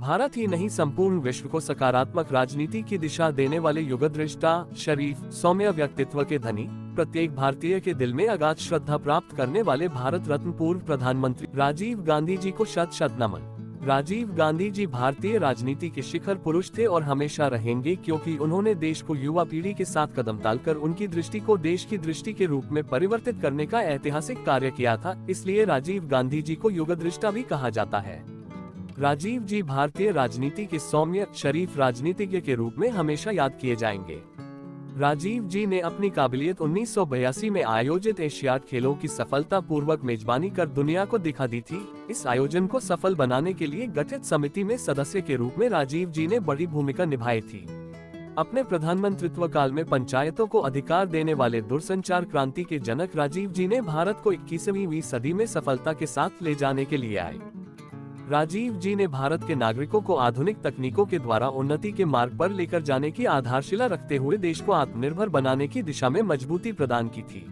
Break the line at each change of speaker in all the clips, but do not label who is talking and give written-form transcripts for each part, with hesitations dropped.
भारत ही नहीं संपूर्ण विश्व को सकारात्मक राजनीति की दिशा देने वाले युगदृष्टा, शरीफ, सौम्य व्यक्तित्व के धनी, प्रत्येक भारतीय के दिल में अगाध श्रद्धा प्राप्त करने वाले भारत रत्न पूर्व प्रधानमंत्री राजीव गांधी जी को शत शत नमन। राजीव गांधी जी भारतीय राजनीति के शिखर पुरुष थे और हमेशा रहेंगे, क्योंकि उन्होंने देश को युवा पीढ़ी के साथ कदम डालकर उनकी दृष्टि को देश की दृष्टि के रूप में परिवर्तित करने का ऐतिहासिक कार्य किया था। इसलिए राजीव गांधी जी को युगदृष्टा भी कहा जाता है। राजीव जी भारतीय राजनीति के सौम्य, शरीफ राजनीतिज्ञ के रूप में हमेशा याद किए जाएंगे। राजीव जी ने अपनी काबिलियत 1982 में आयोजित एशियाड खेलों की सफलता पूर्वक मेजबानी कर दुनिया को दिखा दी थी। इस आयोजन को सफल बनाने के लिए गठित समिति में सदस्य के रूप में राजीव जी ने बड़ी भूमिका निभाई थी। अपने प्रधानमंत्रित्व काल में पंचायतों को अधिकार देने वाले दूरसंचार क्रांति के जनक राजीव जी ने भारत को 21वीं सदी में सफलता के साथ ले जाने के लिए आए। राजीव जी ने भारत के नागरिकों को आधुनिक तकनीकों के द्वारा उन्नति के मार्ग पर लेकर जाने की आधारशिला रखते हुए देश को आत्मनिर्भर बनाने की दिशा में मजबूती प्रदान की थी।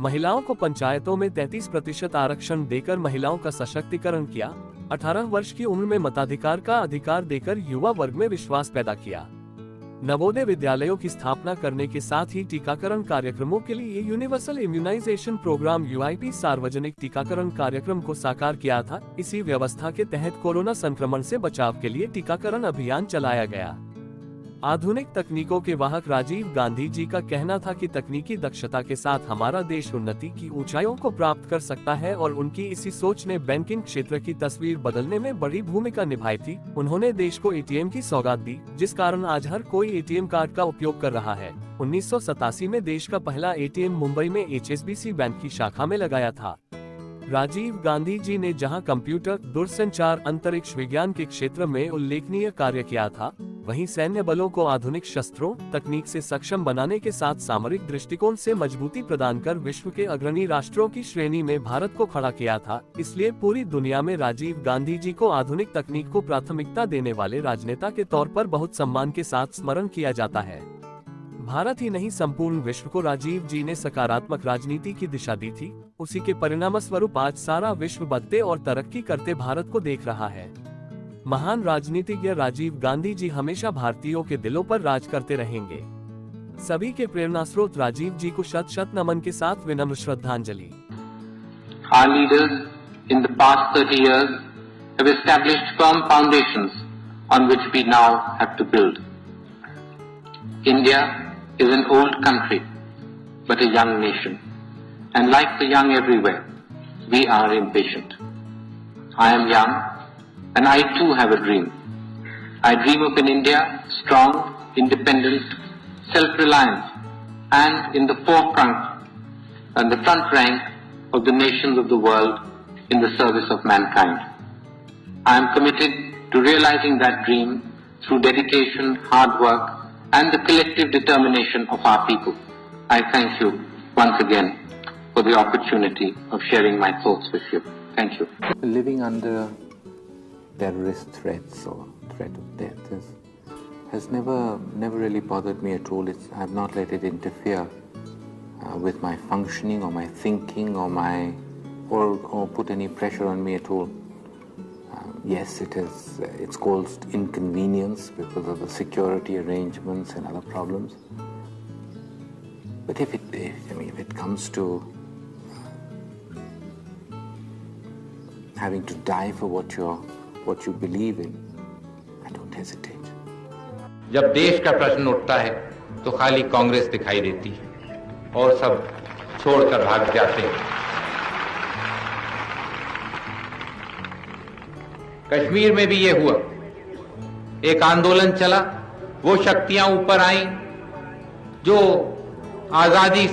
महिलाओं को पंचायतों में 33% आरक्षण देकर महिलाओं का सशक्तिकरण किया। 18 वर्ष की उम्र में मताधिकार का अधिकार देकर युवा वर्ग में विश्वास पैदा किया। नवोदय विद्यालयों की स्थापना करने के साथ ही टीकाकरण कार्यक्रमों के लिए यूनिवर्सल इम्यूनाइजेशन प्रोग्राम (UIP) सार्वजनिक टीकाकरण कार्यक्रम को साकार किया था। इसी व्यवस्था के तहत कोरोना संक्रमण से बचाव के लिए टीकाकरण अभियान चलाया गया। आधुनिक तकनीकों के वाहक राजीव गांधी जी का कहना था कि तकनीकी दक्षता के साथ हमारा देश उन्नति की ऊंचाइयों को प्राप्त कर सकता है और उनकी इसी सोच ने बैंकिंग क्षेत्र की तस्वीर बदलने में बड़ी भूमिका निभाई थी। उन्होंने देश को ATM की सौगात दी, जिस कारण आज हर कोई ATM कार्ड का उपयोग कर रहा है। 1987 में देश का पहला ATM मुंबई में HSBC बैंक की शाखा में लगाया था। राजीव गांधी जी ने जहां कंप्यूटर, दूरसंचार, अंतरिक्ष विज्ञान के क्षेत्र में उल्लेखनीय कार्य किया था, वहीं सैन्य बलों को आधुनिक शस्त्रों, तकनीक से सक्षम बनाने के साथ सामरिक दृष्टिकोण से मजबूती प्रदान कर विश्व के अग्रणी राष्ट्रों की श्रेणी में भारत को खड़ा किया था। इसलिए पूरी दुनिया में राजीव गांधी जी को आधुनिक तकनीक को प्राथमिकता देने वाले राजनेता के तौर पर बहुत सम्मान के साथ स्मरण किया जाता है। भारत ही नहीं संपूर्ण विश्व को राजीव जी ने सकारात्मक राजनीति की दिशा दी थी। उसी के परिणामस्वरूप आज सारा विश्व बढ़ते और तरक्की करते भारत को देख रहा है। महान राजनीतिज्ञ राजीव गांधी जी हमेशा भारतीयों के दिलों पर राज करते रहेंगे। सभी के प्रेरणा स्रोत राजीव जी को शत शत नमन के साथ विनम्र श्रद्धांजलि।
Our leaders in the past 30 years have established firm foundations on which we now have to build. India is an old country, but a young nation, and like the young everywhere, we are impatient. I am young, and I too have a dream. I dream of an India strong, independent, self-reliant, and in the forefront and the front rank of the nations of the world in the service of mankind. I am committed to realizing that dream through dedication, hard work, and the collective determination of our people. I thank you once again for the opportunity of sharing my thoughts with you. Thank you.
Living under terrorist threats or threat of death has never really bothered me at all. I have not let it interfere with my functioning or my thinking or put any pressure on me at all. Yes, it's caused inconvenience because of the security arrangements and other problems. But if it comes to having to die for what you believe in, I don't hesitate.
जब देश का प्रश्न उठता है तो खाली कांग्रेस दिखाई देती है और सब छोड़कर भाग जाते हैं। कश्मीर में भी ये हुआ, एक आंदोलन चला, वो शक्तियां ऊपर आईं जो आजादी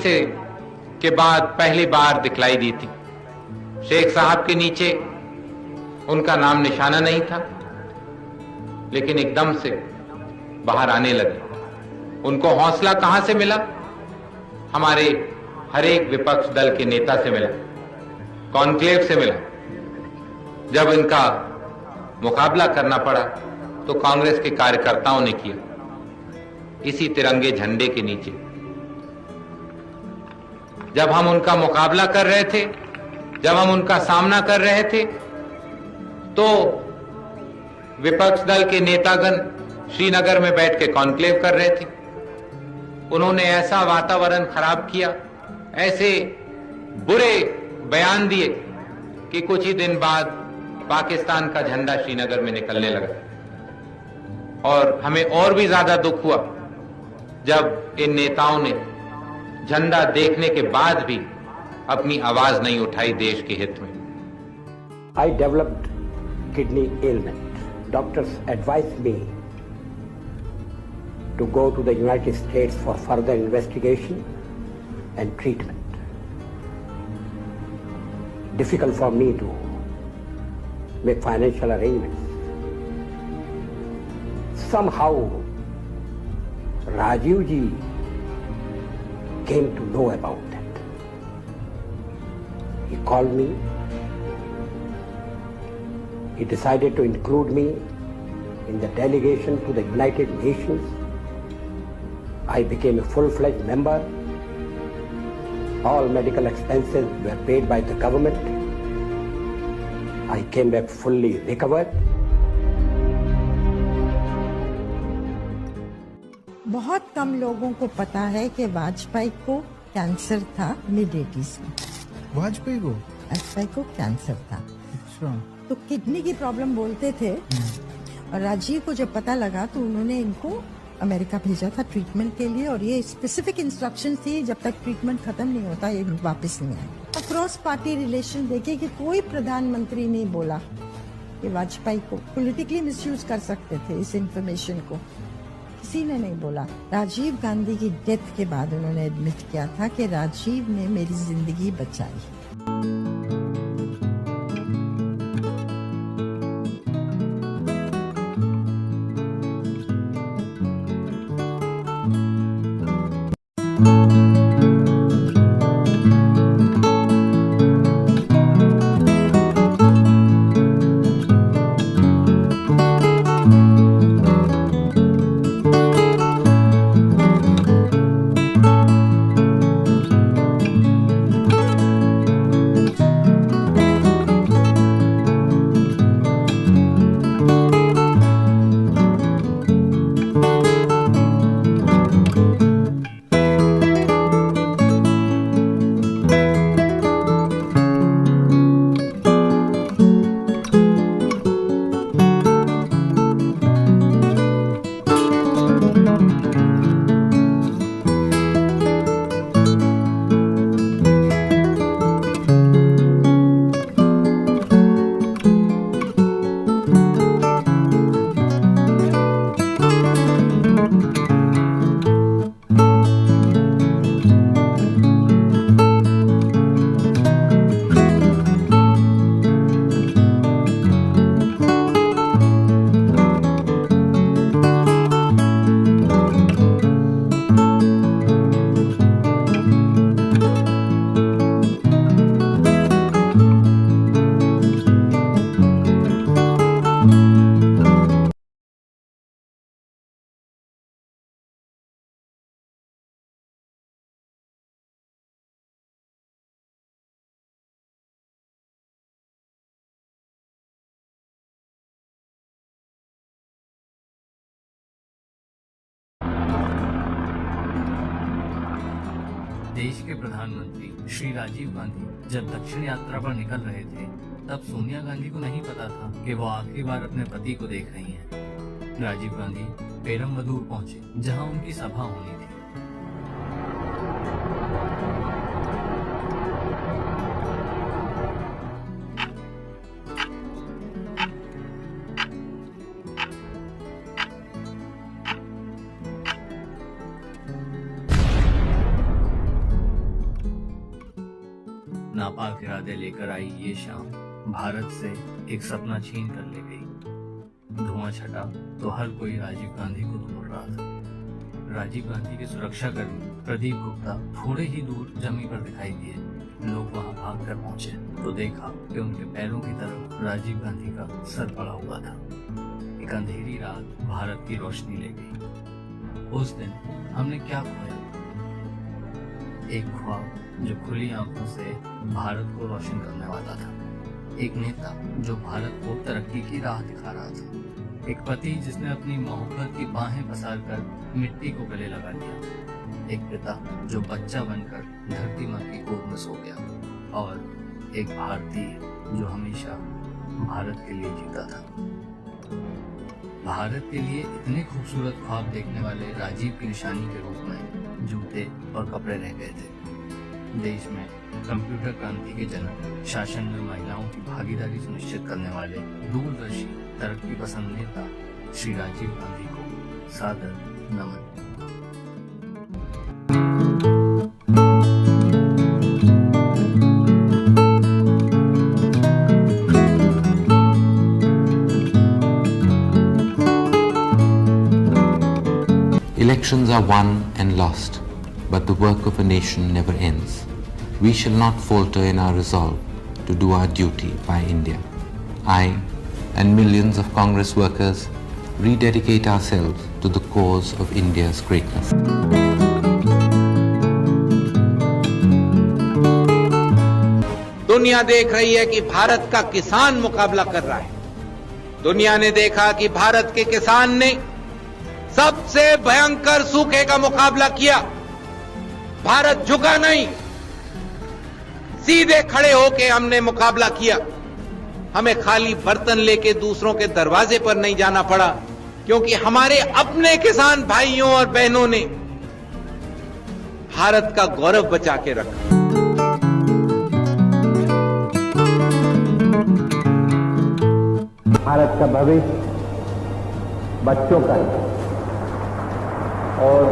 के बाद पहली बार दिखलाई दी थी। शेख साहब के नीचे उनका नाम निशाना नहीं था, लेकिन एकदम से बाहर आने लगे। उनको हौसला कहां से मिला? हमारे हर एक विपक्ष दल के नेता से मिला, कॉन्क्लेव से मिला। जब इनका मुकाबला करना पड़ा तो कांग्रेस के कार्यकर्ताओं ने किया, इसी तिरंगे झंडे के नीचे। जब हम उनका मुकाबला कर रहे थे, जब हम उनका सामना कर रहे थे, तो विपक्ष दल के नेतागण श्रीनगर में बैठ के कॉन्क्लेव कर रहे थे। उन्होंने ऐसा वातावरण खराब किया, ऐसे बुरे बयान दिए कि कुछ ही दिन बाद पाकिस्तान का झंडा श्रीनगर में निकलने लगा। और हमें और भी ज्यादा दुख हुआ जब इन नेताओं ने झंडा देखने के बाद भी अपनी आवाज नहीं उठाई देश के हित में।
I developed kidney ailment. Doctors advised me to go to the United States for further investigation and treatment. Difficult for me to make financial arrangements. Somehow, Rajiv ji came to know about that. He called me. He decided to include me in the delegation to the United Nations. I became a full-fledged member. All medical expenses were paid by the government. I came back fully recovered.
बहुत कम लोगों को पता है कि वाजपेयी को cancer था mid 80s में।
वाजपेयी को
कैंसर था,
अच्छा,
तो किडनी की प्रॉब्लम बोलते थे। और राजीव को जब पता लगा तो उन्होंने इनको अमेरिका भेजा था ट्रीटमेंट के लिए, और ये स्पेसिफिक इंस्ट्रक्शन थी जब तक ट्रीटमेंट खत्म नहीं होता ये वापस नहीं आए। क्रॉस पार्टी रिलेशन देखे कि कोई प्रधानमंत्री नहीं बोला कि वाजपेयी को पॉलिटिकली मिसयूज कर सकते थे इस इंफॉर्मेशन को, किसी ने नहीं बोला। राजीव गांधी की डेथ के बाद उन्होंने एडमिट किया था कि राजीव ने मेरी जिंदगी बचाई।
देश के प्रधानमंत्री श्री राजीव गांधी जब दक्षिण यात्रा पर निकल रहे थे तब सोनिया गांधी को नहीं पता था कि वो आखिरी बार अपने पति को देख रही हैं। राजीव गांधी पेरम्बदूर पहुंचे जहां उनकी सभा होनी थी। नापाक इरादे लेकर आई ये शाम भारत से एक सपना छीन कर ले गई। धुआं छटा तो हर कोई राजीव गांधी को ढूंढ रहा था। राजीव गांधी के सुरक्षा कर्मी प्रदीप गुप्ता थोड़े ही दूर जमीन पर दिखाई दिए। लोग वहां भाग कर पहुंचे तो देखा कि उनके पैरों की तरफ राजीव गांधी का सर पड़ा हुआ था। एक अंधेरी रात भारत की रोशनी ले गई। उस दिन हमने क्या खोया? एक ख्वाब जो खुली आंखों से भारत को रोशन करने वाला था। एक नेता जो भारत को तरक्की की राह दिखा रहा था। एक पति जिसने अपनी मोहब्बत की बाहें पसार कर मिट्टी को गले लगा लिया, एक पिता जो बच्चा बनकर धरती माँ की गोद में सो गया, और एक भारतीय जो हमेशा भारत के लिए जीता था। भारत के लिए इतने खूबसूरत ख्वाब देखने वाले राजीव की निशानी के रूप में जूते और कपड़े रह गए थे। देश में कंप्यूटर क्रांति के जनक, शासन में महिलाओं की भागीदारी सुनिश्चित करने वाले दूरदर्शी तरक्की पसंद नेता श्री राजीव गांधी को सादर नमन।
Elections are won and lost, but the work of a nation never ends. We shall not falter in our resolve to do our duty by India. I and millions of Congress workers rededicate ourselves to the cause of India's greatness.
दुनिया देख रही है कि भारत का किसान मुकाबला कर रहा है। दुनिया ने देखा कि भारत के किसान ने सबसे भयंकर सूखे का मुकाबला किया। भारत झुका नहीं, सीधे खड़े होकर हमने मुकाबला किया। हमें खाली बर्तन लेके दूसरों के दरवाजे पर नहीं जाना पड़ा, क्योंकि हमारे अपने किसान भाइयों और बहनों ने भारत का गौरव बचा के रखा।
भारत का भविष्य बच्चों का है, और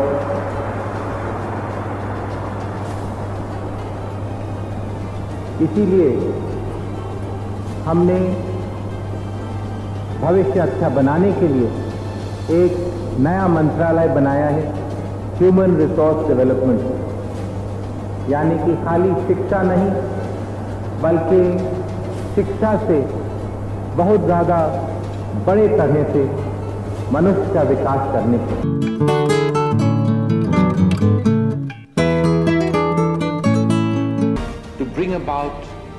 इसीलिए हमने भविष्य अच्छा बनाने के लिए एक नया मंत्रालय बनाया है, ह्यूमन रिसोर्स डेवलपमेंट। यानी कि खाली शिक्षा नहीं, बल्कि शिक्षा से बहुत ज्यादा बड़े तरह से मनुष्य का विकास करने के।
To bring about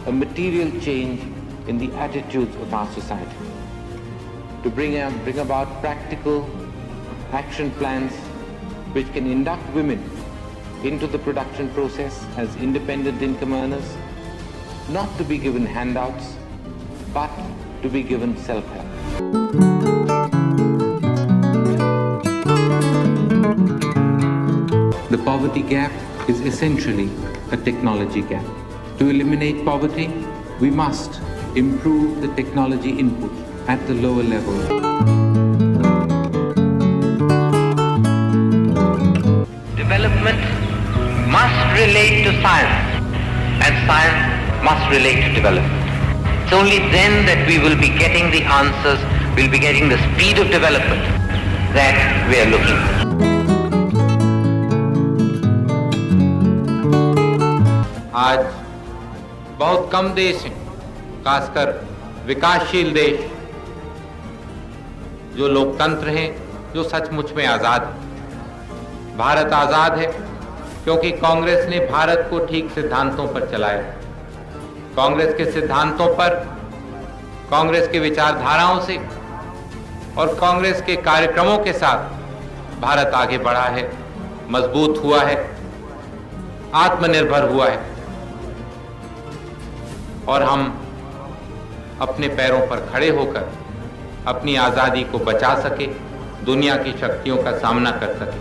a material change in the attitudes of our society, to bring about practical action plans which can induct women into the production process as independent income earners, not to be given handouts, but to be given self-help. The poverty gap is essentially a technology gap. To eliminate poverty, we must improve the technology input at the lower level.
Development must relate to science, and science must relate to development. It's only then that we will be getting the answers, we'll be getting the speed of development that we are looking for.
आज बहुत कम देश हैं, खासकर विकासशील देश, जो लोकतंत्र हैं, जो सचमुच में आजाद हैं। भारत आजाद है क्योंकि कांग्रेस ने भारत को ठीक सिद्धांतों पर चलाया। कांग्रेस के सिद्धांतों पर, कांग्रेस के विचारधाराओं से और कांग्रेस के कार्यक्रमों के साथ भारत आगे बढ़ा है, मजबूत हुआ है, आत्मनिर्भर हुआ है, और हम अपने पैरों पर खड़े होकर अपनी आजादी को बचा सके, दुनिया की शक्तियों का सामना कर सके।